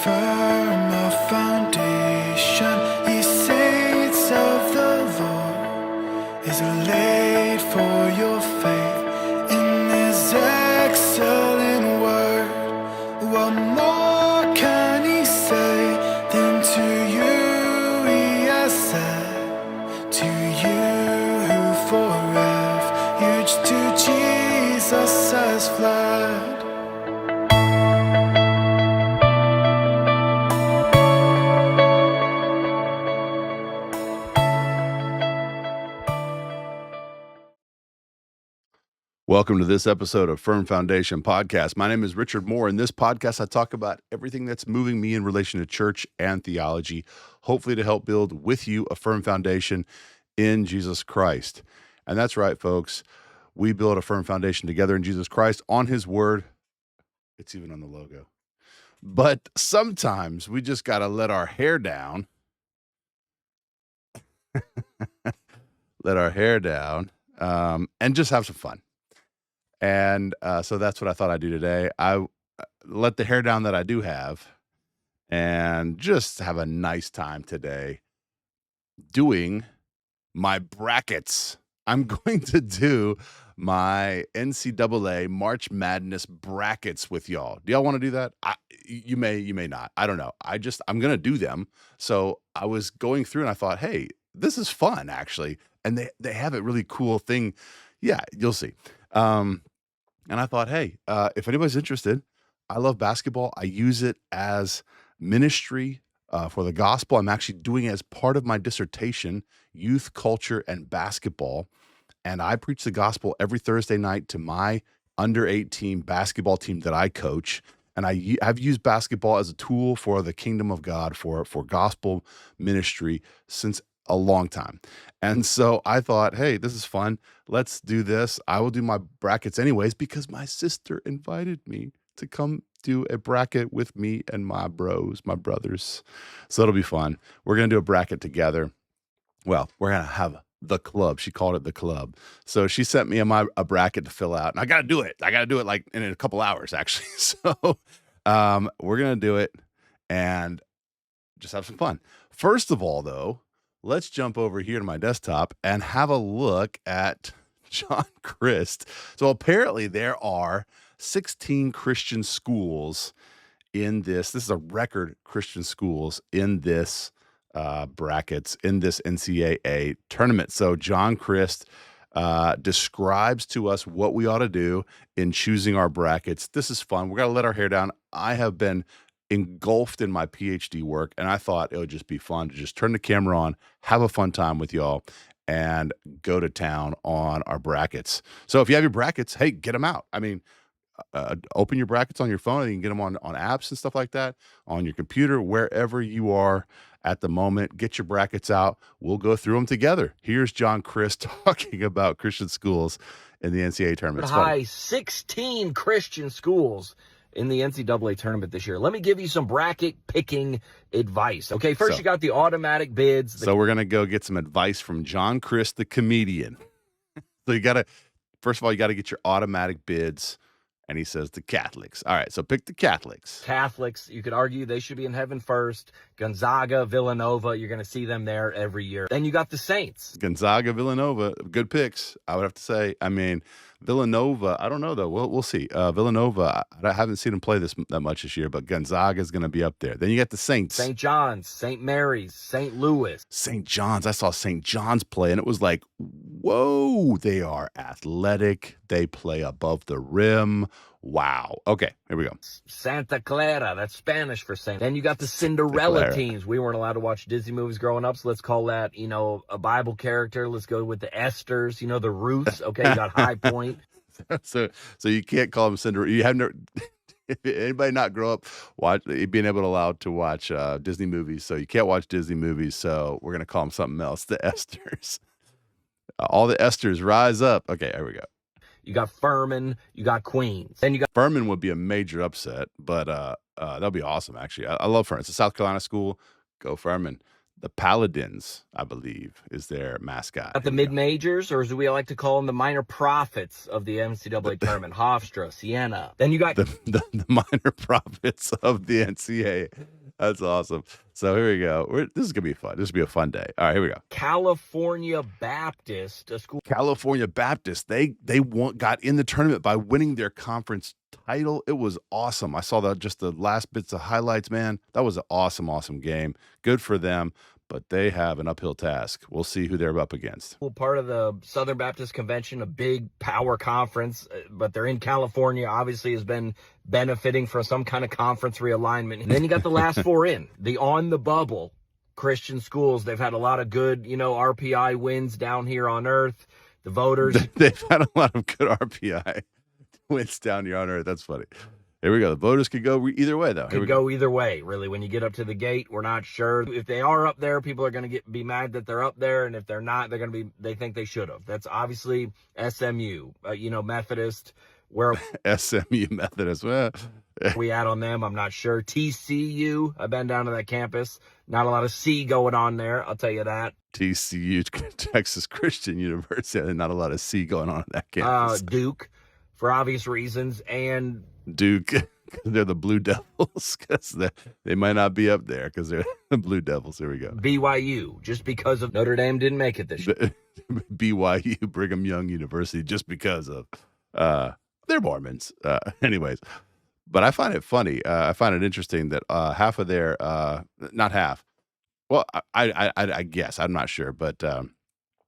firm a foundation, ye saints of the Lord, is laid for your faith in this excellent word. What more can he say than to you he has said, to you who for refuge to Jesus has fled? Welcome to this episode of Firm Foundation Podcast. My name is Richard Moore. In this podcast, I talk about everything that's moving me in relation to church and theology, hopefully to help build with you a firm foundation in Jesus Christ. And that's right, folks. We build a firm foundation together in Jesus Christ on His Word. It's even on the logo. But sometimes we just got to let our hair down. And just have some fun. And so that's what I thought I'd do today. I let the hair down that I do have and just have a nice time today doing my brackets. I'm going to do my NCAA March Madness brackets with y'all. Do y'all want to do that? You may not. I don't know. I'm going to do them. So I was going through and I thought, hey, this is fun actually. And they have a really cool thing. Yeah, you'll see. And I thought, hey, if anybody's interested, I love basketball. I use it as ministry for the gospel. I'm actually doing it as part of my dissertation, youth culture and basketball. And I preach the gospel every Thursday night to my under 18 basketball team that I coach. And I've used basketball as a tool for the kingdom of God, for gospel ministry since a long time. And so I thought, hey, this is fun. Let's do this. I will do my brackets anyways because my sister invited me to come do a bracket with me and my brothers. So it'll be fun. We're going to do a bracket together. Well, we're going to have the club. She called it the club. So she sent me a bracket to fill out and I got to do it. Like in a couple hours actually. So we're going to do it and just have some fun. First of all, though, let's jump over here to my desktop and have a look at John Crist. So apparently there are 16 Christian schools in this. This is a record Christian schools in this brackets, in this NCAA tournament. So John Crist describes to us what we ought to do in choosing our brackets. This is fun. We're going to let our hair down. I have been engulfed in my PhD work, and I thought it would just be fun to just turn the camera on, have a fun time with y'all, and go to town on our brackets. So if you have your brackets, hey, get them out. I mean, open your brackets on your phone, and you can get them on apps and stuff like that, on your computer, wherever you are at the moment. Get your brackets out. We'll go through them together. Here's John Crist talking about Christian schools in the NCAA tournament. High 16 Christian schools in the NCAA tournament this year. Let me give you some bracket picking advice. Okay, first you got the automatic bids. So we're going to go get some advice from John Crist, the comedian. So first of all, you got to get your automatic bids. And he says the Catholics. All right, so pick the Catholics. Catholics, you could argue they should be in heaven first. Gonzaga, Villanova, you're going to see them there every year. Then you got the Saints. Gonzaga, Villanova, good picks, I would have to say. I mean, Villanova, I don't know, though. We'll see. Villanova, I haven't seen them play that much this year, but Gonzaga is going to be up there. Then you got the Saints. St. John's, St. Mary's, St. Louis. St. John's. I saw St. John's play, and it was like, whoa, they are athletic. They play above the rim. Wow. Okay, here we go. Santa Clara, that's Spanish for Saint. Then you got the Cinderella teams. We weren't allowed to watch Disney movies growing up, so let's call that, a Bible character. Let's go with the Esthers, the Ruths. Okay, you got High Point. So you can't call them Cinderella. You have never... Anybody not grow up being allowed to watch Disney movies, so you can't watch Disney movies, so we're going to call them something else, the Esthers. All the Esthers rise up. Okay, here we go. You got Furman, you got Queens. Then you got Furman would be a major upset, but that'll be awesome, actually. I love Furman. It's a South Carolina school. Go Furman. The Paladins, I believe, is their mascot. Got the mid-majors, or as we like to call them, the minor prophets of the NCAA tournament. Hofstra, Siena. Then you got the minor prophets of the NCAA. That's awesome. So here we go. This is going to be fun. This will be a fun day. All right, here we go. California Baptist, a school. California Baptist, they got in the tournament by winning their conference title. It was awesome. I saw just the last bits of highlights, man. That was an awesome game. Good for them, but they have an uphill task. We'll see who they're up against. Part of the Southern Baptist Convention, a big power conference, but they're in California, obviously has been benefiting from some kind of conference realignment. And then you got the last four in, the on the bubble Christian schools. They've had a lot of good, RPI wins down here on earth. The voters. They've had a lot of good RPI wins down here on earth. That's funny. Here we go. The voters could go either way, though. Could go either way, really. When you get up to the gate, we're not sure. If they are up there, people are going to be mad that they're up there. And if they're not, they think they should have. That's obviously SMU, Methodist. Where SMU Methodist. Well, we at on them, I'm not sure. TCU, I've been down to that campus. Not a lot of C going on there, I'll tell you that. TCU, Texas Christian University. Not a lot of C going on at that campus. Duke, for obvious reasons, and Duke, they're the Blue Devils, because they might not be up there because they're the Blue Devils. Here we go. BYU, just because of Notre Dame didn't make it this year. BYU, Brigham Young University, just because of they're Mormons. Anyways, but I find it funny. I find it interesting that half of their not half. Well, I guess I'm not sure, but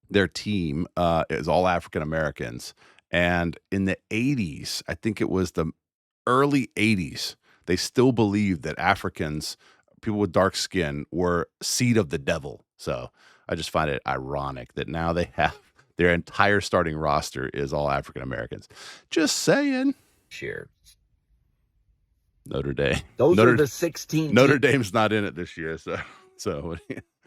their team is all African Americans. And in the 80s, I think it was the early 80s, they still believed that Africans, people with dark skin, were seed of the devil. So I just find it ironic that now they have their entire starting roster is all African Americans. Just saying. Sure. Notre Dame. Those are the 16. Notre Dame's not in it this year, so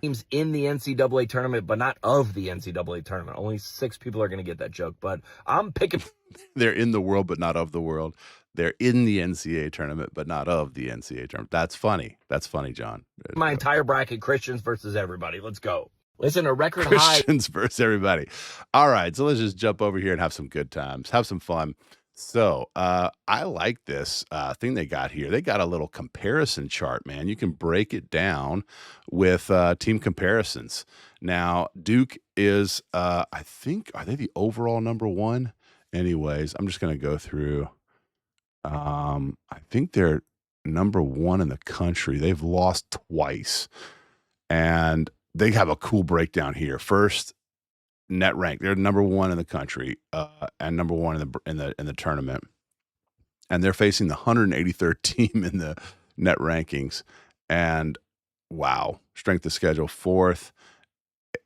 teams in the NCAA tournament, but not of the NCAA tournament. Only 6 people are going to get that joke, but I'm picking. They're in the world, but not of the world. They're in the NCAA tournament, but not of the NCAA tournament. That's funny. That's funny, John. My entire bracket, Christians versus everybody. Let's go. Listen, a record Christians versus everybody. All right, so let's just jump over here and have some good times, have some fun. So I like this thing they got here. They got a little comparison chart, man. You can break it down with team comparisons. Now, Duke is, I think, are they the overall number one? Anyways, I'm just going to go through. I think they're number one in the country. They've lost twice. And they have a cool breakdown here. First, net rank. They're number one in the country and number one in the tournament. And they're facing the 183rd team in the net rankings. And wow, strength of schedule, 4th.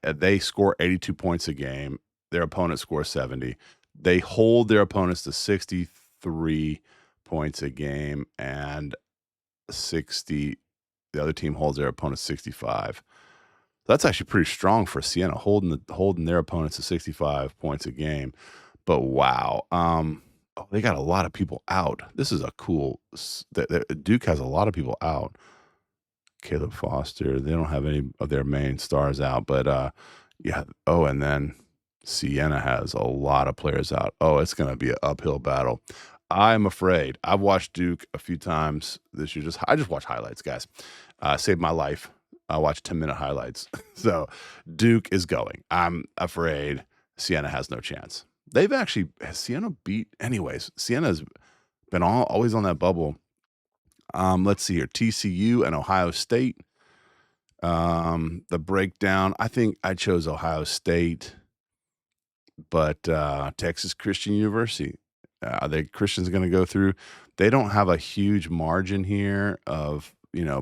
They score 82 points a game. Their opponent scores 70. They hold their opponents to 63 points a game, and 60. The other team holds their opponent 65. That's actually pretty strong for Siena, holding their opponents to 65 points a game. But wow, they got a lot of people out. This is a cool. Duke has a lot of people out. Caleb Foster. They don't have any of their main stars out, but yeah. Oh, and then Siena has a lot of players out. Oh, it's going to be an uphill battle. I'm afraid. I've watched Duke a few times this year. I just watch highlights, guys. Saved my life. I watch 10-minute highlights. So Duke is going. I'm afraid Siena has no chance. Has Siena beat? Anyways, Siena's been always on that bubble. Let's see here. TCU and Ohio State. The breakdown. I think I chose Ohio State, but Texas Christian University. Are they Christians going to go through? They don't have a huge margin here of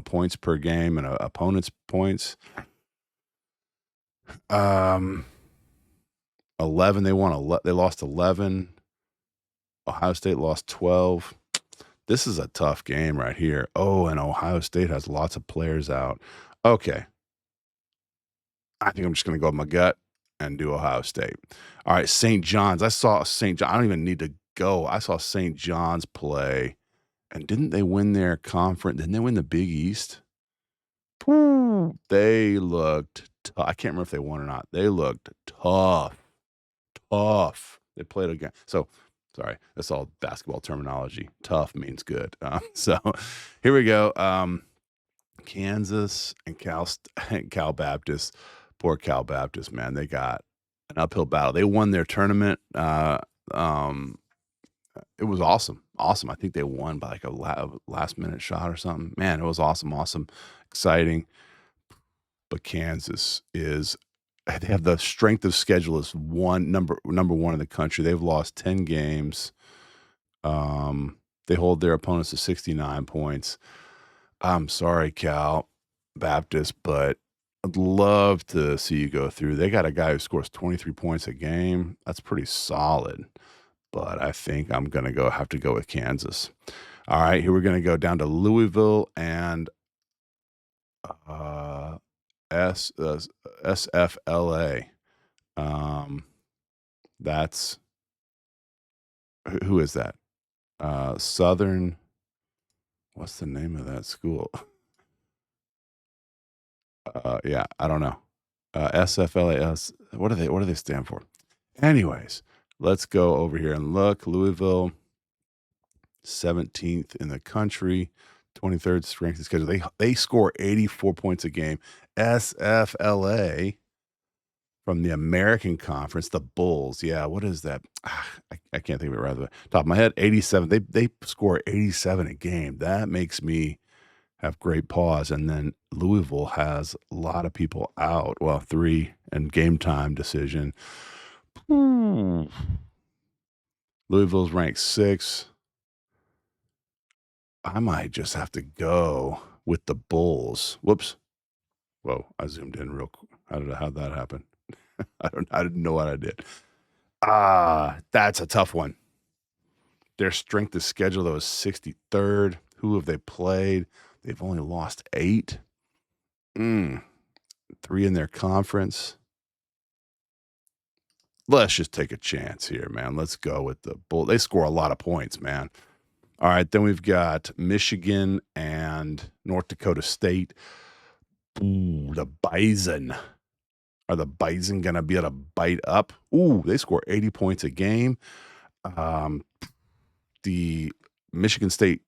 points per game and opponent's points. 11. They lost 11. Ohio State lost 12. This is a tough game right here. Oh, and Ohio State has lots of players out. Okay. I think I'm just going to go with my gut and do Ohio State. All right, St. John's. I saw St. John. I don't even need to go. I saw St. John's play. And didn't they win their conference? Didn't they win the Big East? They looked I can't remember if they won or not. They looked tough. They played again. So, sorry, that's all basketball terminology. Tough means good. So, here we go. Kansas and Cal Baptist. Poor Cal Baptist, man. They got an uphill battle. They won their tournament. Um, it was awesome. Awesome. I think they won by like a last minute shot or something. Man, it was awesome. Exciting. But Kansas they have the strength of schedule is number one in the country. They've lost 10 games. They hold their opponents to 69 points. I'm sorry, Cal Baptist, but I'd love to see you go through. They got a guy who scores 23 points a game. That's pretty solid. But I think I'm going to have to go with Kansas. All right, here we're going to go down to Louisville and SFLA. That's who is that? Southern. What's the name of that school? Yeah, I don't know. SFLAS. What do they stand for? Anyways, let's go over here and look. Louisville, 17th in the country, 23rd strength of schedule. They score 84 points a game. SFLA from the American Conference, the Bulls. Yeah, what is that? I can't think of it right off the top of my head. 87. They score 87 a game. That makes me have great pause. And then Louisville has a lot of people out. Well, 3 and game time decision. Louisville's ranked 6. I might just have to go with the Bulls. Whoops. Whoa, I zoomed in real quick. How'd that happen? I didn't know what I did. That's a tough one. Their strength of schedule, though, is 63rd. Who have they played? They've only lost 8. 3 in their conference. Let's just take a chance here, man. Let's go with the Bulls. They score a lot of points, man. All right, then we've got Michigan and North Dakota State. Ooh, the Bison. Are the Bison going to be able to bite up? Ooh, they score 80 points a game. The Michigan State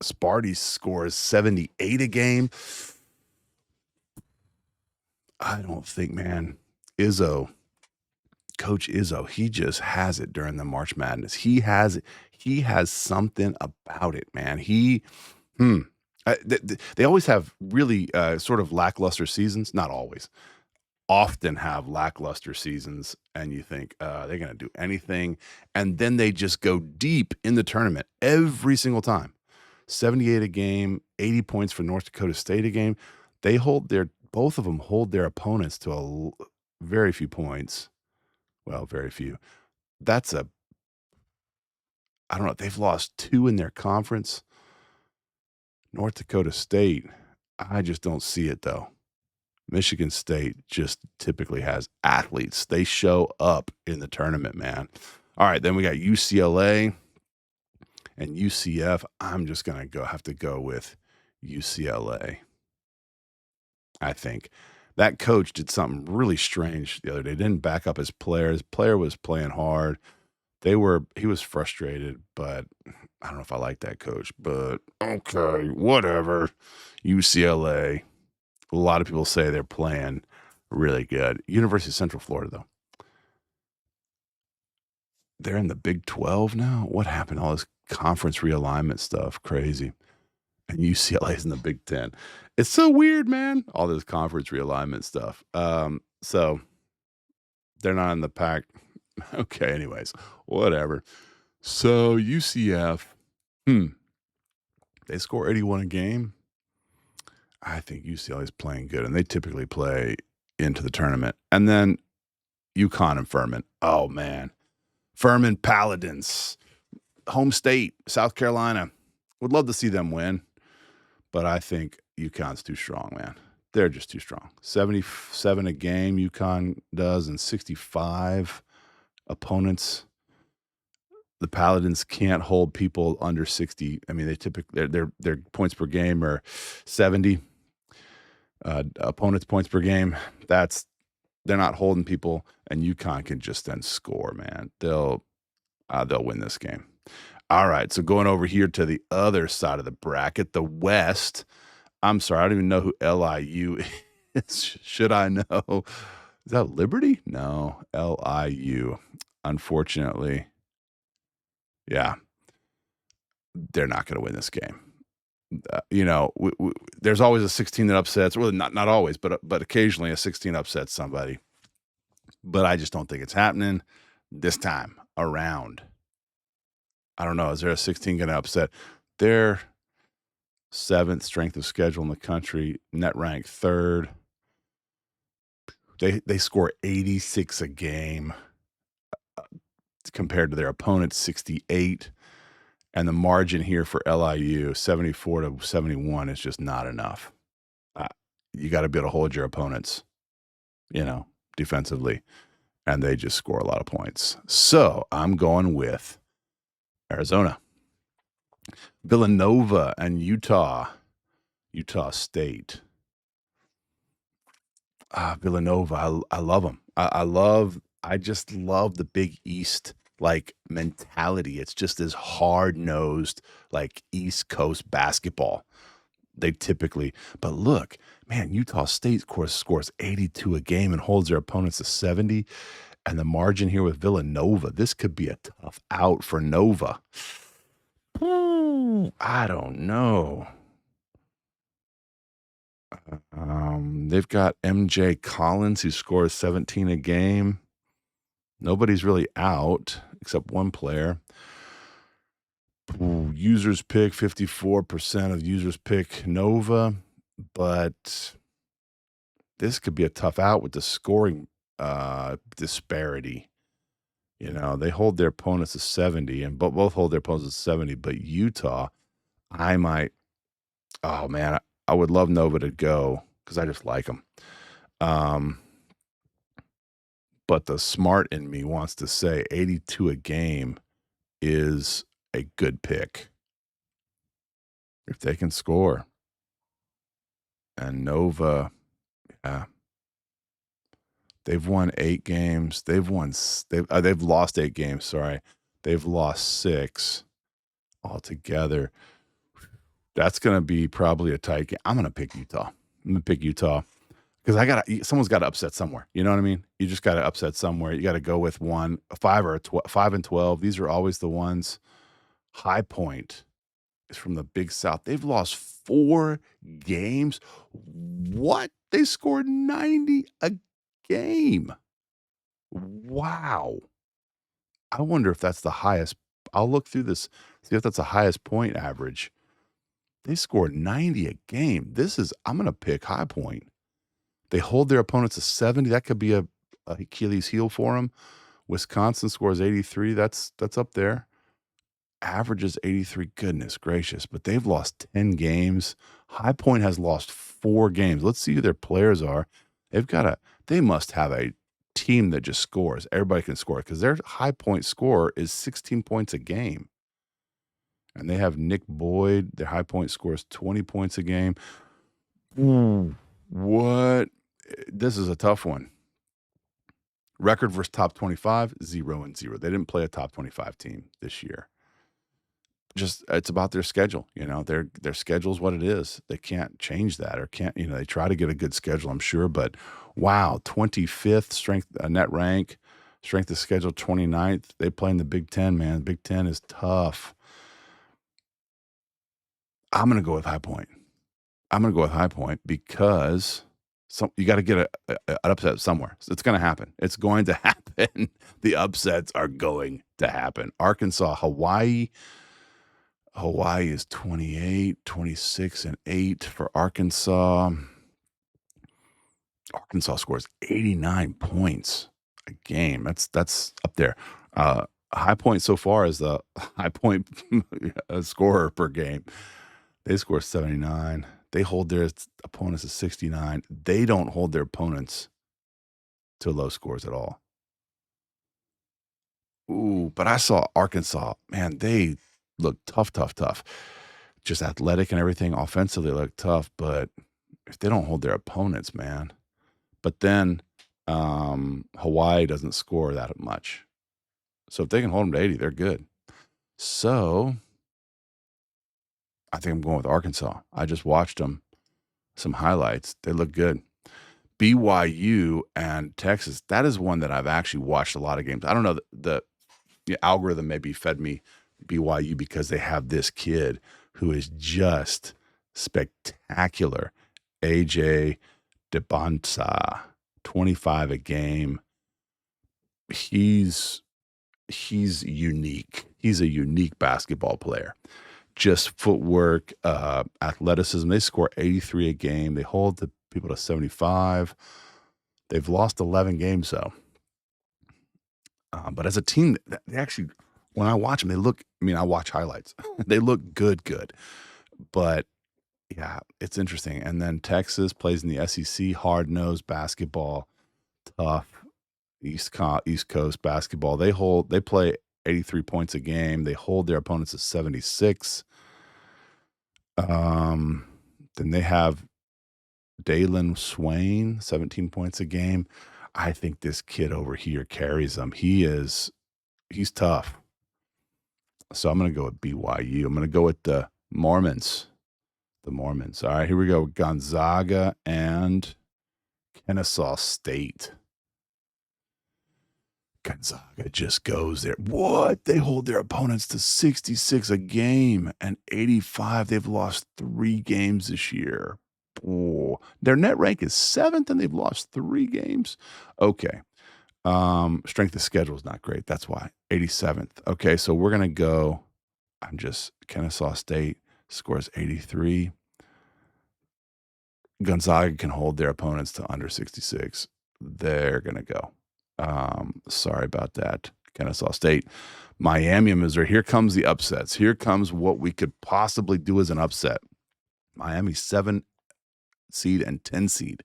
Sparty scores 78 a game. I don't think, man. Coach Izzo, he just has it during the March Madness. He has something about it, man. They always have really sort of lackluster seasons. Not always. Often have lackluster seasons, and you think they're going to do anything, and then they just go deep in the tournament every single time. 78 a game, 80 points for North Dakota State a game. Both of them hold their opponents to very few points. Well, very few. I don't know. They've lost 2 in their conference. North Dakota State, I just don't see it, though. Michigan State just typically has athletes. They show up in the tournament, man. All right, then we got UCLA and UCF. I'm just going to have to go with UCLA. I think that coach did something really strange the other day. Didn't back up his player. His player was playing hard. He was frustrated, but I don't know if I like that coach, but okay, whatever. UCLA. A lot of people say they're playing really good. University of Central Florida, though. They're in the Big 12 now? What happened? All this conference realignment stuff. Crazy. And UCLA's in the Big 10. It's so weird, man. All this conference realignment stuff. So they're not in the pack. Okay, anyways. Whatever. So UCF, they score 81 a game. I think UCLA is playing good, and they typically play into the tournament. And then UConn and Furman. Oh, man. Furman Paladins. Home state, South Carolina. Would love to see them win, but I think UConn's too strong, man. They're just too strong. 77 a game UConn does, and 65 opponents. The Paladins can't hold people under 60. I mean, they typically their points per game are 70. Opponents' points per game. They're not holding people, and UConn can just then score, man. They'll win this game. All right, so going over here to the other side of the bracket, the West. I'm sorry, I don't even know who LIU is. Should I know? Is that Liberty? No, LIU. Unfortunately, yeah, they're not going to win this game. There's always a 16 that upsets. Well, not always, but occasionally a 16 upsets somebody. But I just don't think it's happening this time around. I don't know. Is there a 16 going to upset? They're 7th strength of schedule in the country, net rank 3rd. They score 86 a game compared to their opponents 68. And the margin here for LIU, 74 to 71, is just not enough. You got to be able to hold your opponents, defensively. And they just score a lot of points. So I'm going with Arizona. Villanova and Utah State. Villanova, I love them. I just love the Big East mentality. It's just this hard-nosed East Coast basketball. They typically, but look, man, Utah State scores 82 a game and holds their opponents to 70. And the margin here with Villanova, this could be a tough out for Nova. I don't know. They've got MJ Collins, who scores 17 a game. Nobody's really out except one player. Users pick, 54% of users pick Nova, but this could be a tough out with the scoring disparity. They hold their opponents to 70, and both hold their opponents to 70, but Utah, I would love Nova to go because I just like them. But the smart in me wants to say 82 a game is a good pick if they can score. And Nova, yeah, they've won 8 games. They've lost 8 games. Sorry, they've lost 6 altogether. That's going to be probably a tight game. I'm going to pick Utah. Because someone's got to upset somewhere. You know what I mean? You just got to upset somewhere. You got to go with 5 and 12. These are always the ones. High Point is from the Big South. They've lost 4 games. What? They scored 90 a game. Wow. I wonder if that's the highest. I'll look through this, see if that's the highest point average. They scored 90 a game. I'm going to pick High Point. They hold their opponents to 70. That could be a Achilles heel for them. Wisconsin scores 83. That's up there. Averages 83. Goodness gracious. But they've lost 10 games. High Point has lost 4 games. Let's see who their players are. They must have a team that just scores. Everybody can score because their High Point score is 16 points a game. And they have Nick Boyd. Their High Point scores 20 points a game. What? This is a tough one. Record versus top 25, 0-0. They didn't play a top 25 team this year. Just it's about their schedule. Their schedule is what it is. They can't change that, or can't. They try to get a good schedule, I'm sure, but wow, 25th strength net rank, strength of schedule 29th. They play in the Big Ten, man. Big Ten is tough. I'm gonna go with High Point. Because you got to get an upset somewhere. So it's going to happen. It's going to happen. The upsets are going to happen. Arkansas, Hawaii. Hawaii is 28, 26, and 8 for Arkansas. Arkansas scores 89 points a game. That's up there. High Point so far is the High Point scorer per game. They score 79. They hold their opponents to 69. They don't hold their opponents to low scores at all. Ooh, but I saw Arkansas. Man, they look tough. Just athletic and everything. Offensively, they look tough. But if they don't hold their opponents, man. But then Hawaii doesn't score that much. So if they can hold them to 80, they're good. So I think I'm going with Arkansas. I just watched them, some highlights. They look good. BYU and Texas, that is one that I've actually watched a lot of games. I don't know, the algorithm maybe fed me BYU because they have this kid who is just spectacular. AJ DeBonsa, 25 a game. He's unique. He's a unique basketball player. Just footwork, athleticism. They score 83 a game. They hold the people to 75. They've lost 11 games though. But as a team, they actually, when I watch them, they look. I mean, I watch highlights. They look good. But yeah, it's interesting. And then Texas plays in the SEC, hard-nosed basketball, tough East Coast basketball. They play 83 points a game. They hold their opponents to 76. Then they have Dalen Swain, 17 points a game. I think this kid over here carries them. He's tough. So I'm going to go with BYU. I'm going to go with the Mormons. The Mormons. All right, here we go. Gonzaga and Kennesaw State. Gonzaga just goes there. What? They hold their opponents to 66 a game and 85. They've lost 3 games this year. Oh, their net rank is 7th and they've lost 3 games. Okay. Strength of schedule is not great. That's why. 87th. Okay, so we're going to go. Kennesaw State scores 83. Gonzaga can hold their opponents to under 66. They're going to go. Sorry about that. Kennesaw State. Miami and Missouri. Here comes the upsets. Here comes what we could possibly do as an upset. Miami 7 seed and 10 seed.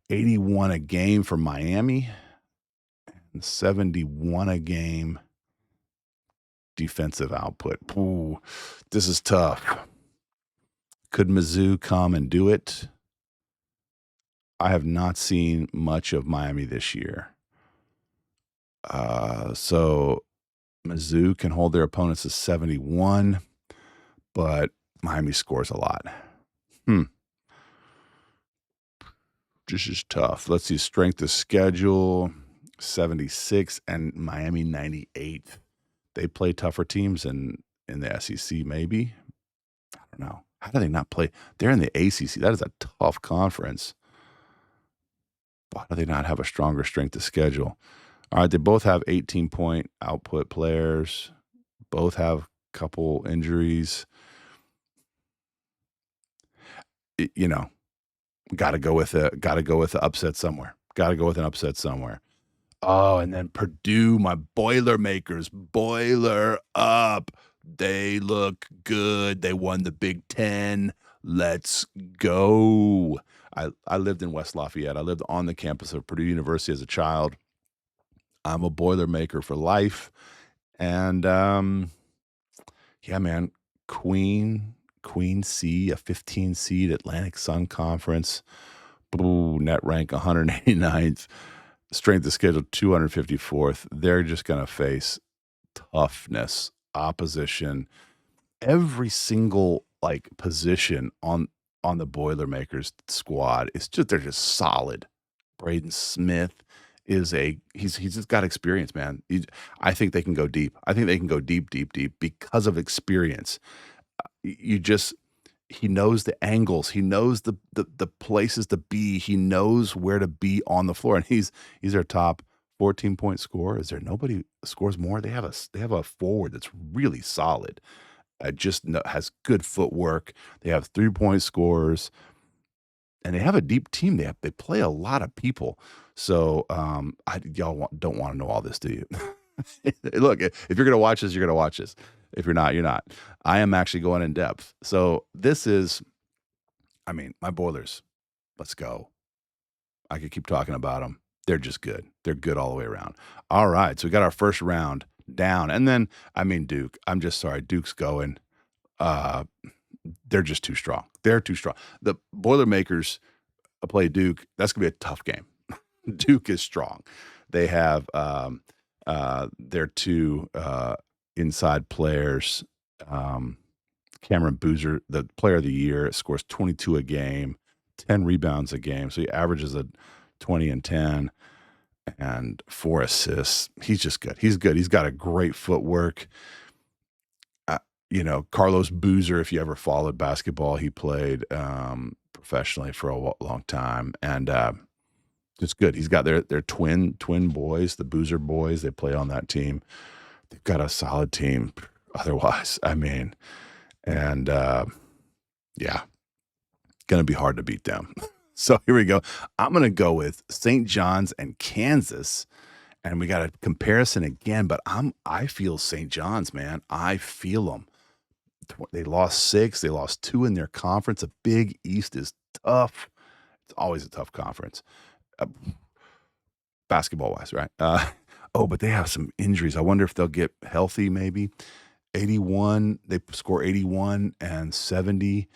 81 a game for Miami and 71 a game defensive output. Ooh, this is tough. Could Mizzou come and do it? I have not seen much of Miami this year. So Mizzou can hold their opponents to 71, but Miami scores a lot. This is tough. Let's see. Strength of schedule, 76, and Miami 98. They play tougher teams in the SEC, maybe. I don't know. How do they not play? They're in the ACC. That is a tough conference. Why do they not have a stronger strength of schedule? All right, they both have 18-point output players. Both have a couple injuries. Got to go with the upset somewhere. Got to go with an upset somewhere. Oh, and then Purdue, my Boilermakers, boiler up. They look good. They won the Big Ten. Let's go. I lived in West Lafayette. I lived on the campus of Purdue University as a child. I'm a Boilermaker for life. And yeah, man, Queen C, a 15 seed Atlantic Sun Conference. Ooh, net rank 189th. Strength of schedule 254th. They're just going to face toughness, opposition. Every single position on the Boilermakers squad is they're just solid. Braden Smith he's just got experience, man. I think they can go deep. I think they can go deep because of experience. He knows the angles. He knows the places to be. He knows where to be on the floor. And he's their top 14-point scorer. Is there nobody scores more? They have a forward that's really solid. Has good footwork. They have 3-point scorers, and they have a deep team. They play a lot of people. So y'all don't want to know all this, do you? Look, if you're gonna watch this, you're gonna watch this. If you're not, you're not. I am actually going in depth. So this is, my Boilers. Let's go. I could keep talking about them. They're just good. They're good all the way around. All right. So we got our first round down. And then, Duke. I'm just sorry. Duke's going. they're just too strong. They're too strong. The Boilermakers play Duke. That's gonna be a tough game. Duke is strong. They have their two inside players. Cameron Boozer, the player of the year, scores 22 a game, 10 rebounds a game. So he averages a 20 and 10 and 4 assists. He's just good. He's good. He's got a great footwork. Carlos Boozer, if you ever followed basketball, he played professionally for a long time. And it's good. He's got their twin boys, the Boozer boys. They play on that team. They've got a solid team otherwise. And going to be hard to beat them. So here we go. I'm going to go with St. John's and Kansas. And we got a comparison again, but I feel St. John's, man. I feel them. They lost 6. They lost 2 in their conference. A Big East is tough. It's always a tough conference. Basketball-wise, right? But they have some injuries. I wonder if they'll get healthy maybe. 81, they score 81 and 70.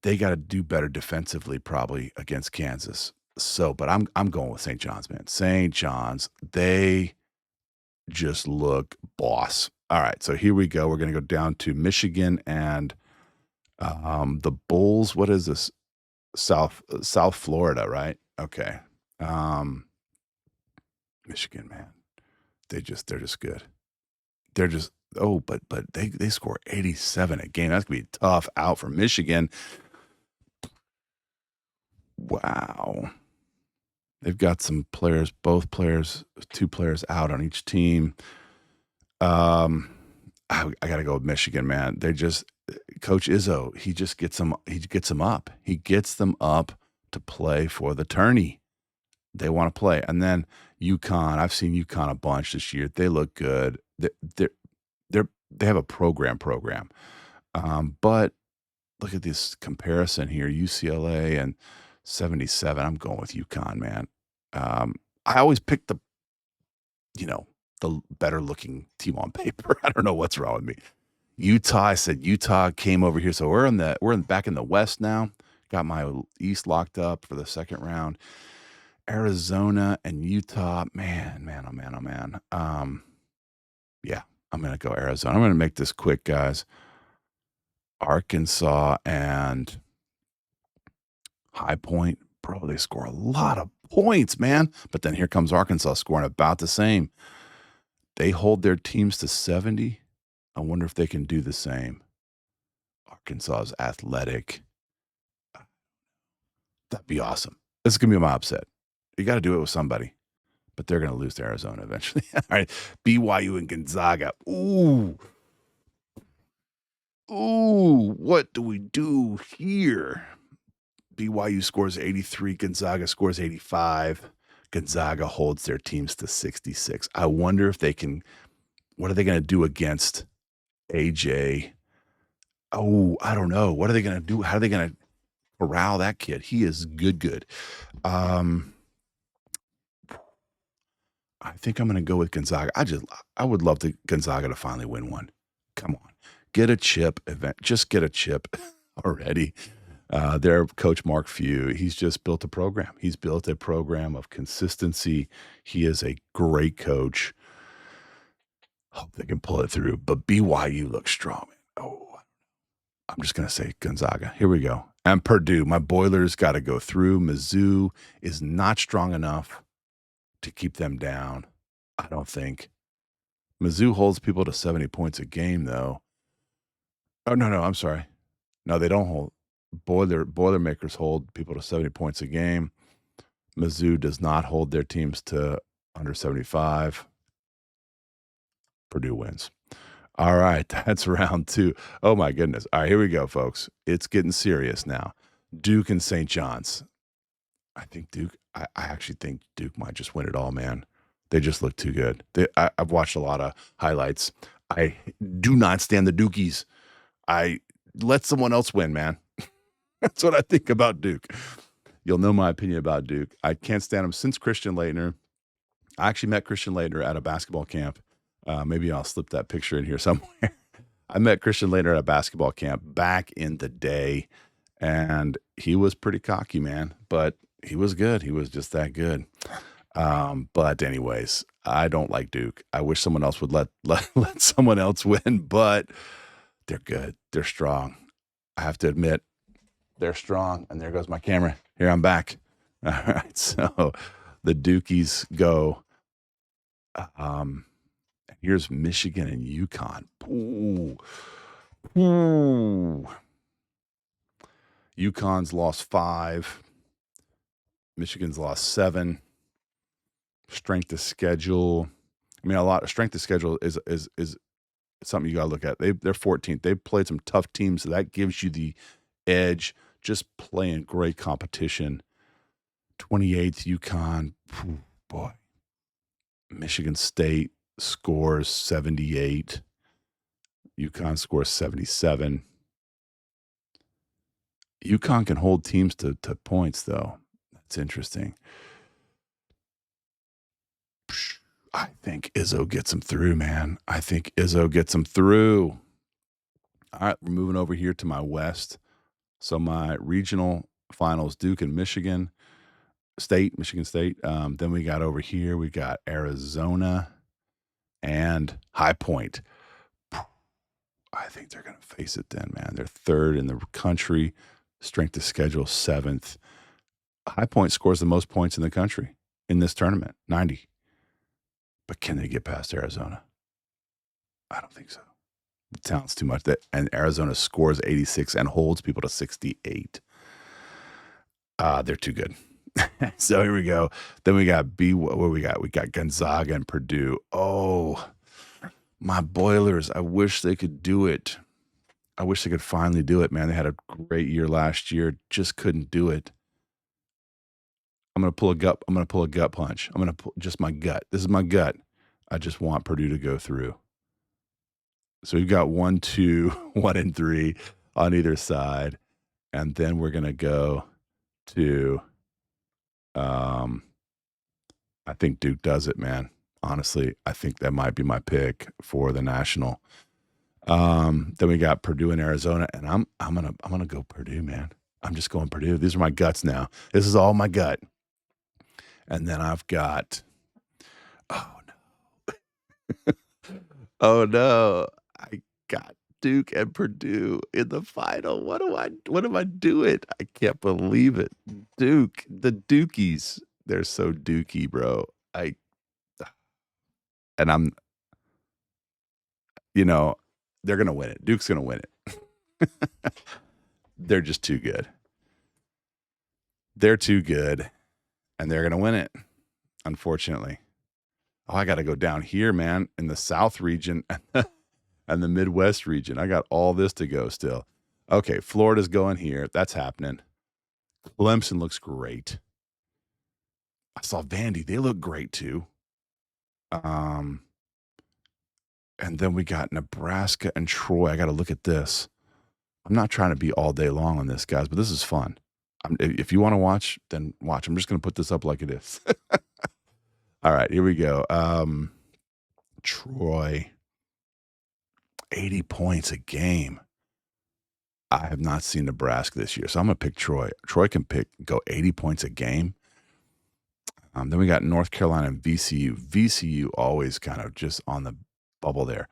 They got to do better defensively probably against Kansas. So, but I'm going with St. John's, man. St. John's, they just look boss. All right, so here we go. We're going to go down to Michigan and the Bulls. What is this? South Florida, right? Okay. Michigan, man. They're just good. They're just but they score 87 a game. That's gonna be a tough out for Michigan. Wow. They've got some players, two players out on each team. I gotta go with Michigan, man. Coach Izzo, he just gets them up. He gets them up to play for the tourney. They want to play. And then UConn, I've seen UConn a bunch this year. They look good. They have a program. But look at this comparison here. UCLA and 77. I'm going with UConn, man. I always pick the better looking team on paper. I don't know what's wrong with me. Utah, I said Utah came over here. So we're back in the West now. Got my East locked up for the second round. Arizona and Utah, man. Yeah, I'm going to go Arizona. I'm going to make this quick, guys. Arkansas and High Point, bro, they score a lot of points, man. But then here comes Arkansas scoring about the same. They hold their teams to 70. I wonder if they can do the same. Arkansas is athletic. That'd be awesome. This is going to be my upset. You got to do it with somebody. But they're going to lose to Arizona eventually. All right. BYU and Gonzaga. Ooh, what do we do here? BYU scores 83. Gonzaga scores 85. Gonzaga holds their teams to 66. I wonder if they can, what are they going to do against AJ? Oh, I don't know. What are they going to do? How are they going to corral that kid? He is good. I think I'm going to go with Gonzaga. I would love Gonzaga to finally win one. Come on, get a chip event. Just get a chip already. Their coach, Mark Few, he's just built a program. He's built a program of consistency. He is a great coach. Hope they can pull it through. But BYU looks strong. Oh, I'm just going to say Gonzaga. Here we go. And Purdue, my Boilers got to go through. Mizzou is not strong enough to keep them down, I don't think. Mizzou holds people to 70 points a game, though. Oh, no, I'm sorry. No, they don't hold. Boilermakers hold people to 70 points a game. Mizzou does not hold their teams to under 75. Purdue wins. All right, that's round 2. Oh, my goodness. All right, here we go, folks. It's getting serious now. Duke and St. John's. I think Duke, I actually think Duke might just win it all, man. They just look too good. I've watched a lot of highlights. I do not stand the Dukies. I let someone else win, man. That's what I think about Duke. You'll know my opinion about Duke. I can't stand him since Christian Laettner. I actually met Christian Laettner at a basketball camp. Maybe I'll slip that picture in here somewhere. I met Christian later at a basketball camp back in the day, and he was pretty cocky, man, but he was good. He was just that good. But anyways, I don't like Duke. I wish someone else would let someone else win, but they're good. They're strong. I have to admit, they're strong. And there goes my camera. Here, I'm back. All right. So the Dukies go. Here's Michigan and UConn. Ooh. Ooh. UConn's lost 5. Michigan's lost 7. Strength of schedule. I mean, a lot of strength of schedule is something you got to look at. They're 14th. They've played some tough teams, so that gives you the edge. Just playing great competition. 28th, UConn. Boy. Michigan State scores 78. UConn scores 77. UConn can hold teams to points, though. That's interesting. I think Izzo gets him through, man. I think Izzo gets him through. All right, we're moving over here to my west. So my regional finals, Duke and Michigan State. Then we got over here, we got Arizona and High Point. I think they're going to face it then, man. They're 3rd in the country. Strength of schedule, 7th. High Point scores the most points in the country in this tournament, 90. But can they get past Arizona? I don't think so. The talent's too much. And Arizona scores 86 and holds people to 68. They're too good. So here we go. Then we got what we got? We got Gonzaga and Purdue. Oh, my Boilers. I wish they could do it. I wish they could finally do it, man. They had a great year last year. Just couldn't do it. I'm going to pull a gut punch. I'm going to pull just my gut. This is my gut. I just want Purdue to go through. So we've got 1, 2, 1, and 3 on either side. And then we're going to go to, I think Duke does it, man. Honestly, I think that might be my pick for the national. Then we got Purdue and Arizona, and I'm gonna go Purdue, man. I'm just going Purdue. These are my guts now. This is all my gut. And then I've got, oh no, oh no, I got Duke and Purdue in the final. What am I doing? I can't believe it. Duke, the Dukies, they're so Dukey, bro. And I'm, they're gonna win it. Duke's gonna win it. They're just too good. They're too good, and they're gonna win it. Unfortunately. Oh, I got to go down here, man, in the South region and the Midwest region. I got all this to go still. Okay, Florida's going here. That's happening. Clemson looks great. I saw Vandy. They look great too. And then we got Nebraska and Troy. I got to look at this. I'm not trying to be all day long on this, guys, but this is fun. If you want to watch, then watch. I'm just going to put this up like it is. All right, here we go. Troy, 80 points a game. I have not seen Nebraska this year, so I'm going to pick Troy. Troy can go 80 points a game. Then we got North Carolina and VCU. VCU always kind of just on the bubble there.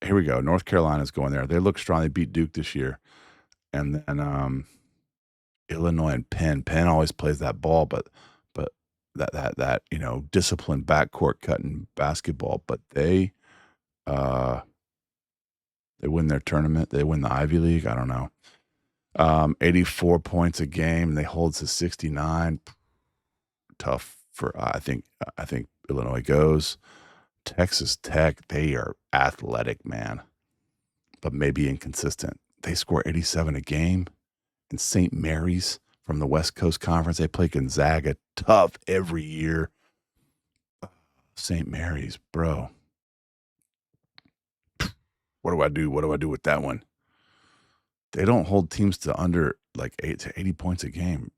Here we go. North Carolina's going there. They look strong. They beat Duke this year. And then Illinois and Penn. Penn always plays that ball, but that disciplined backcourt cutting basketball. But they win their tournament. They win the Ivy League. I don't know. 84 points a game. They hold to 69. Tough for I think Illinois goes. Texas Tech, they are athletic, man, but maybe inconsistent. They score 87 a game. And St. Mary's from the West Coast Conference, they play Gonzaga tough every year. St. Mary's, bro. What do I do? What do I do with that one? They don't hold teams to under like 80 points a game.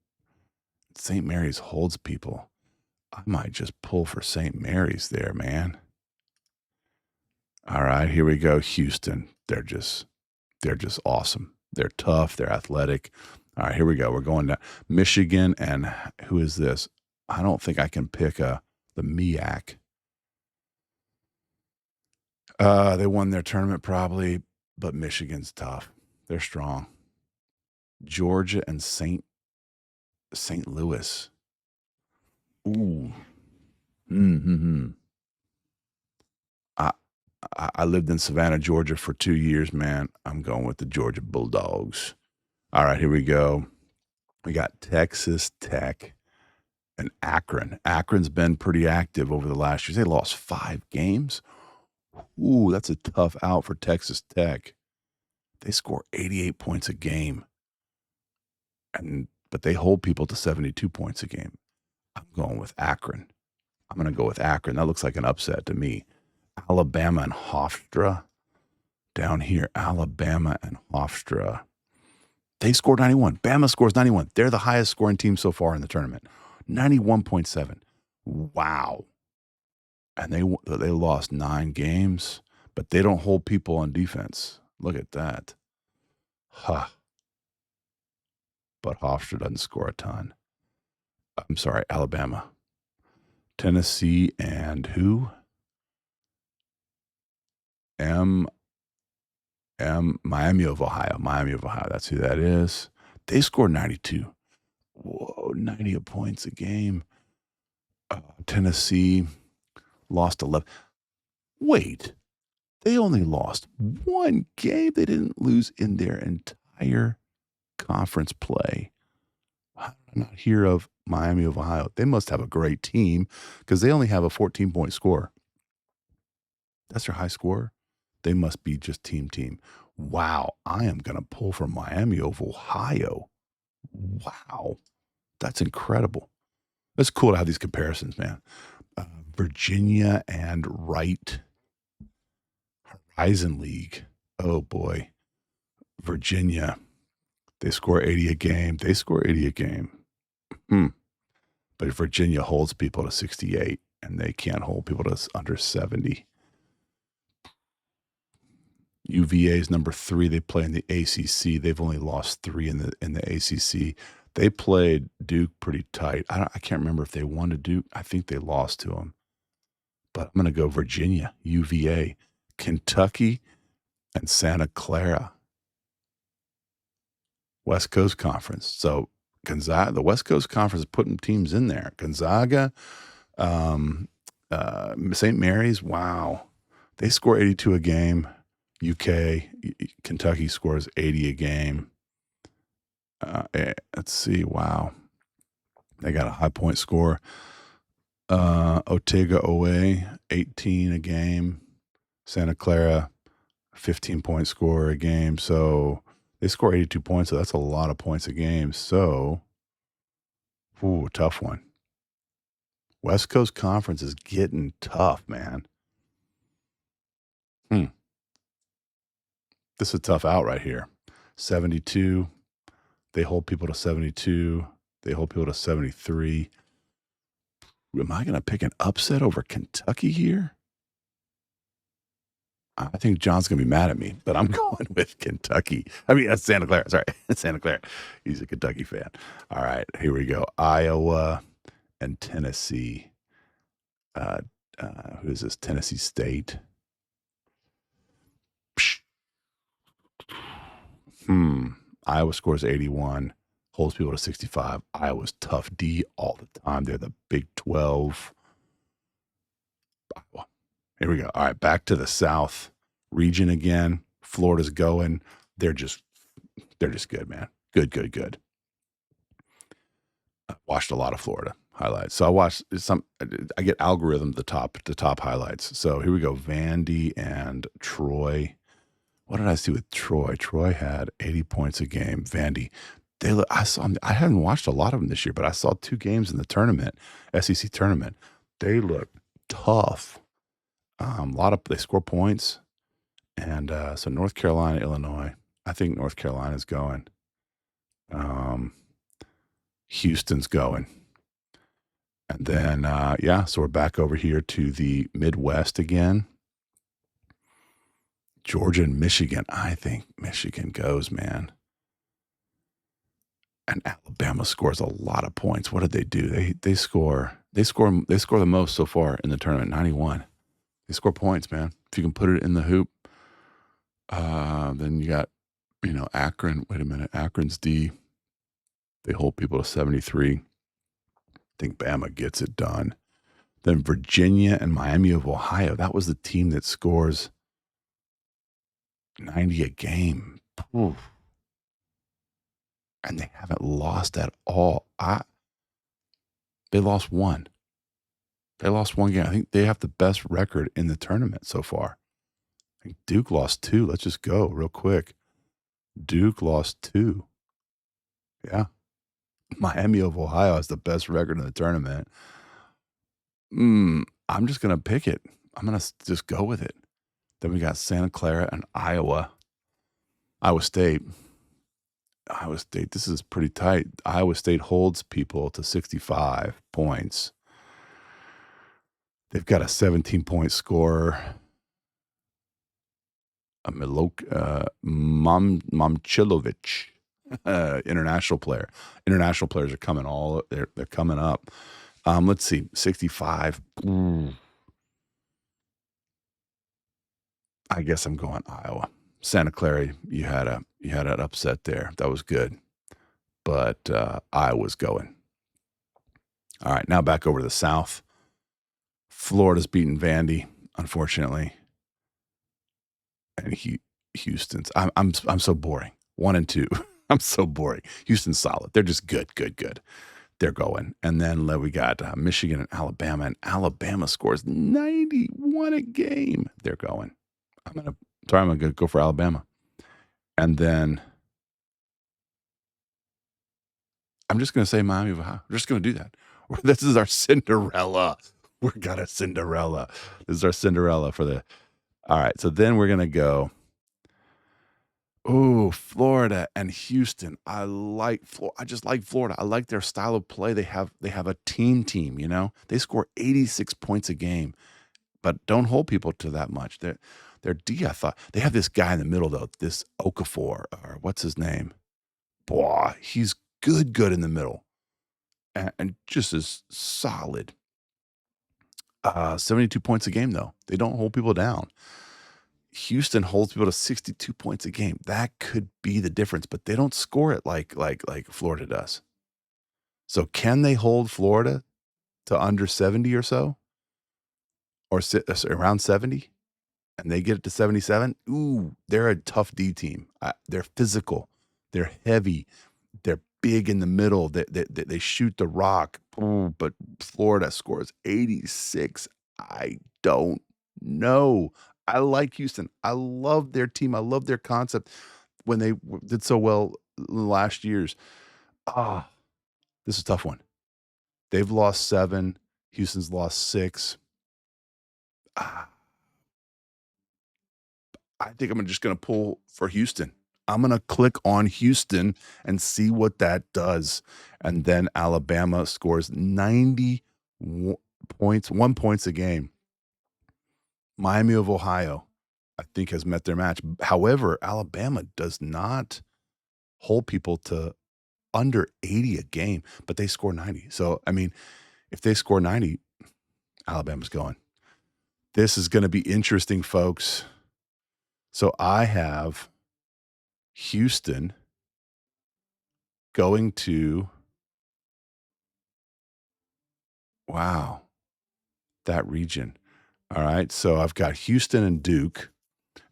St. Mary's holds people. I might just pull for St. Mary's there, man. All right, here we go. Houston. They're just awesome. They're tough. They're athletic. All right, here we go. We're going to Michigan, and who is this? I don't think I can pick the MEAC. They won their tournament probably, but Michigan's tough. They're strong. Georgia and St. Louis. Ooh. Mm-hmm. I lived in Savannah, Georgia for 2 years, man. I'm going with the Georgia Bulldogs. All right, here we go. We got Texas Tech and Akron. Akron's been pretty active over the last year. They lost 5 games. Ooh, that's a tough out for Texas Tech. They score 88 points a game, but they hold people to 72 points a game. I'm going with Akron. I'm going to go with Akron. That looks like an upset to me. Alabama and Hofstra down here. Alabama and Hofstra. They scored 91. Bama scores 91. They're the highest scoring team so far in the tournament. 91.7. Wow. And they lost 9 games, but they don't hold people on defense. Look at that. Huh. But Hofstra doesn't score a ton. I'm sorry, Alabama. Tennessee and who? Miami of Ohio. Miami of Ohio. That's who that is. They scored 92. Whoa, 90 points a game. Tennessee lost 11. Wait, they only lost 1 game. They didn't lose in their entire conference play. How did I not hear of Miami of Ohio? They must have a great team because they only have a 14-point score. That's their high score. They must be just team. Wow, I am going to pull for Miami of Ohio. Wow, that's incredible. It's cool to have these comparisons, man. Virginia and Wright Horizon League. Oh, boy. Virginia, they score 80 a game. But Virginia holds people to 68, and they can't hold people to under 70. UVA is number 3. They play in the ACC. They've only lost 3 in the ACC. They played Duke pretty tight. I can't remember if they won to Duke. I think they lost to them. But I'm going to go Virginia, UVA, Kentucky, and Santa Clara. West Coast Conference. So Gonzaga, the West Coast Conference is putting teams in there. Gonzaga, St. Mary's, wow. They score 82 a game. UK, Kentucky scores 80 a game. Let's see. Wow. They got a high point score. Otega OA, 18 a game. Santa Clara, 15-point score a game. So they score 82 points. So that's a lot of points a game. So, tough one. West Coast Conference is getting tough, man. This is a tough out right here. 72. They hold people to 72. They hold people to 73. Am I going to pick an upset over Kentucky here? I think John's going to be mad at me, but I'm going with Kentucky. I mean, that's Santa Clara. Sorry, Santa Clara. He's a Kentucky fan. All right, here we go. Iowa and Tennessee. Who is this? Tennessee State. Iowa scores 81, holds people to 65. Iowa's tough D all the time. They're the Big 12. Iowa. Here we go. All right, back to the South region again. Florida's going. They're just good, man. Good. I watched a lot of Florida highlights. So I watched I get algorithm the top highlights. So here we go. Vandy and Troy. What did I see with Troy? Troy had 80 points a game. Vandy, I haven't watched a lot of them this year, but I saw 2 games in the tournament, SEC tournament. They look tough. They score points. And so North Carolina, Illinois. I think North Carolina's going. Houston's going. And then, so we're back over here to the Midwest again. Georgia and Michigan. I think Michigan goes, man. And Alabama scores a lot of points. What did they do? They score the most so far in the tournament, 91. They score points, man. If you can put it in the hoop, then you got, Akron. Wait a minute. Akron's D. They hold people to 73. I think Bama gets it done. Then Virginia and Miami of Ohio. That was the team that scores 90 a game. Oof. And they haven't lost at all. They lost one. They lost one game. I think they have the best record in the tournament so far. I think Duke lost 2. Let's just go real quick. Duke lost 2. Yeah. Miami of Ohio has the best record in the tournament. I'm just going to pick it. I'm going to just go with it. Then we got Santa Clara and Iowa. Iowa State, this is pretty tight. Iowa State holds people to 65 points. They've got a 17-point scorer. Momcilovic, international player. International players are coming they're coming up. Let's see, 65. I guess I'm going Iowa. Santa Clara, you had an upset there. That was good. But Iowa's going. All right, now back over to the South. Florida's beaten Vandy, unfortunately. And Houston's. I'm so boring. 1 and 2. I'm so boring. Houston's solid. They're just good. They're going. And then we got Michigan and Alabama. And Alabama scores 91 a game. They're going. I'm going to go for Alabama. And then I'm just going to say Miami of Ohio. We're just going to do that. This is our Cinderella. We got a Cinderella. This is our Cinderella for the. All right. So then we're going to go. Oh, Florida and Houston. I just like Florida. I like their style of play. They have a team, They score 86 points a game, but don't hold people to that much. Their D, I thought. They have this guy in the middle, though, this Okafor, or what's his name? Boy, he's good in the middle. And just as solid. 72 points a game, though. They don't hold people down. Houston holds people to 62 points a game. That could be the difference, but they don't score it like Florida does. So can they hold Florida to under 70 or so? Or around 70? And they get it to 77? Ooh, they're a tough D team. They're physical. They're heavy. They're big in the middle. They shoot the rock. Ooh, but Florida scores 86. I don't know. I like Houston. I love their team. I love their concept when they did so well in the last years. This is a tough one. They've lost 7. Houston's lost 6. I think I'm just going to pull for Houston. I'm going to click on Houston and see what that does. And then Alabama scores 90 points, 1 point a game. Miami of Ohio, I think, has met their match. However, Alabama does not hold people to under 80 a game, but they score 90. So, I mean, if they score 90, Alabama's going. This is going to be interesting, folks. So I have Houston going to, wow, that region. All right, so I've got Houston and Duke,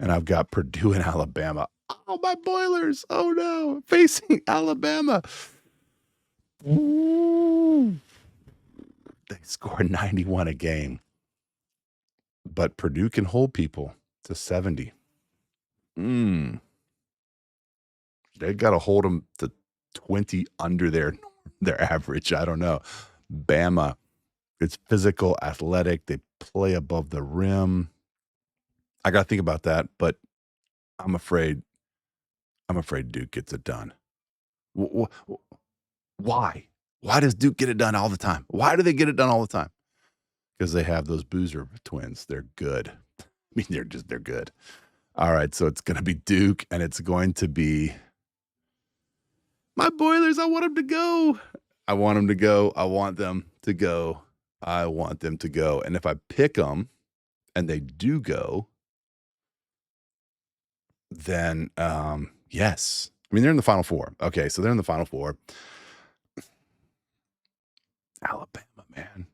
and I've got Purdue and Alabama. Oh, my Boilers. Oh, no, facing Alabama. Ooh. They score 91 a game, but Purdue can hold people to 70. They got to hold them to 20 under their average. I don't know. Bama, it's physical, athletic. They play above the rim. I got to think about that, but I'm afraid Duke gets it done. Why? Why does Duke get it done all the time? Why do they get it done all the time? Because they have those Boozer twins. They're good. I mean, they're good. All right, so it's going to be Duke, and it's going to be my Boilers. I want them to go. I want them to go. I want them to go. I want them to go. And if I pick them and they do go, then yes. I mean, they're in the Final Four. Okay, so they're in the Final Four. Alabama, man.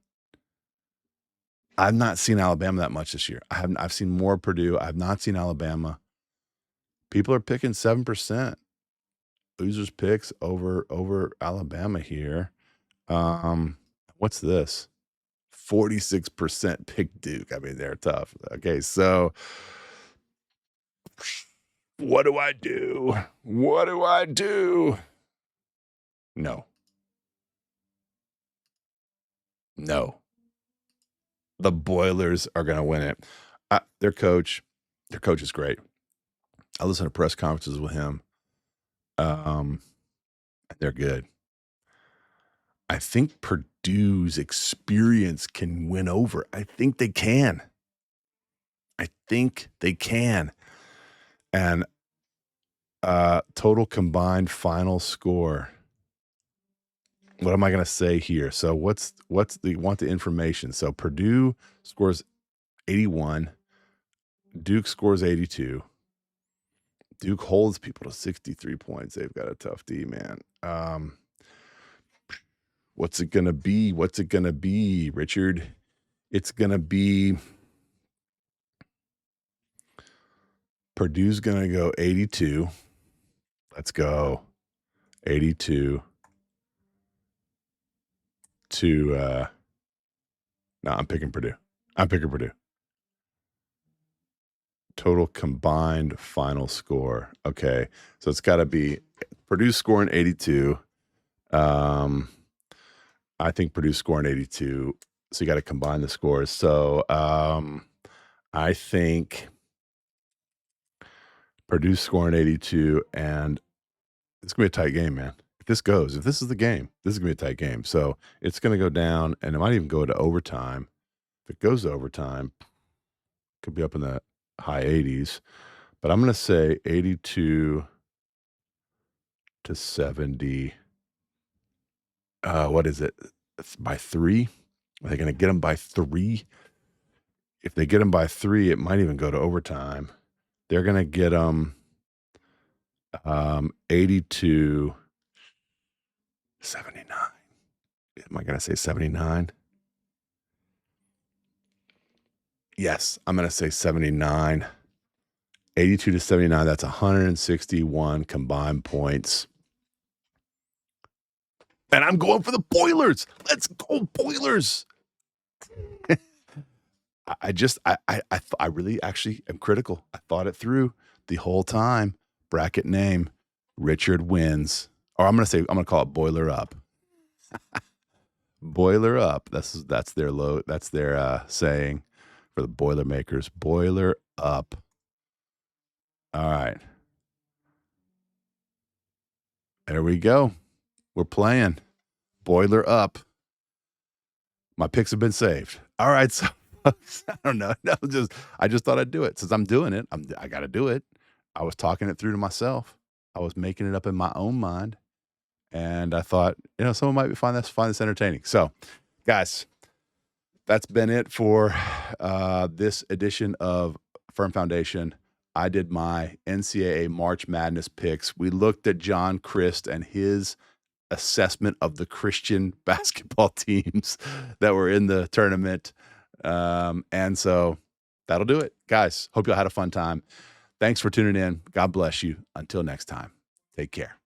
I've not seen Alabama that much this year. I've seen more Purdue. I've not seen Alabama. People are picking 7%. Losers picks over Alabama here. What's this? 46% pick Duke. I mean, they're tough. Okay, so what do I do? What do I do? No. The Boilers are going to win it. Their coach is great. I listen to press conferences with him. They're good. I think Purdue's experience can win over. I think they can. And total combined final score. What am I going to say here? So want the information. So Purdue scores 81. Duke scores 82. Duke holds people to 63 points. They've got a tough D, man. What's it going to be? Richard? It's going to be Purdue's going to go 82. Let's go 82 to no, I'm picking Purdue. Total combined final score. Okay. So it's got to be Purdue scoring 82. I think Purdue scoring 82. So you got to combine the scores. So I think Purdue scoring 82, and it's going to be a tight game, man. If this is the game, this is going to be a tight game. So it's going to go down, and it might even go to overtime. If it goes to overtime, could be up in the high 80s. But I'm going to say 82 to 70. What is it? By 3? Are they going to get them by 3? If they get them by 3, it might even go to overtime. They're going to get them 82 79. Am I going to say 79? Yes, I'm going to say 79. 82 to 79, that's 161 combined points. And I'm going for the Boilers. Let's go, Boilers. I really actually am critical. I thought it through the whole time. Bracket name, Richard wins. Or I'm going to call it Boiler Up. Boiler Up. That's their saying for the Boilermakers. Boiler Up. All right. There we go. We're playing. Boiler Up. My picks have been saved. All right. So I don't know. I just thought I'd do it. Since I'm doing it, I got to do it. I was talking it through to myself. I was making it up in my own mind. And I thought, someone might find this entertaining. So, guys, that's been it for this edition of Firm Foundation. I did my NCAA March Madness picks. We looked at John Christ and his assessment of the Christian basketball teams that were in the tournament. And so that'll do it. Guys, hope y'all had a fun time. Thanks for tuning in. God bless you. Until next time, take care.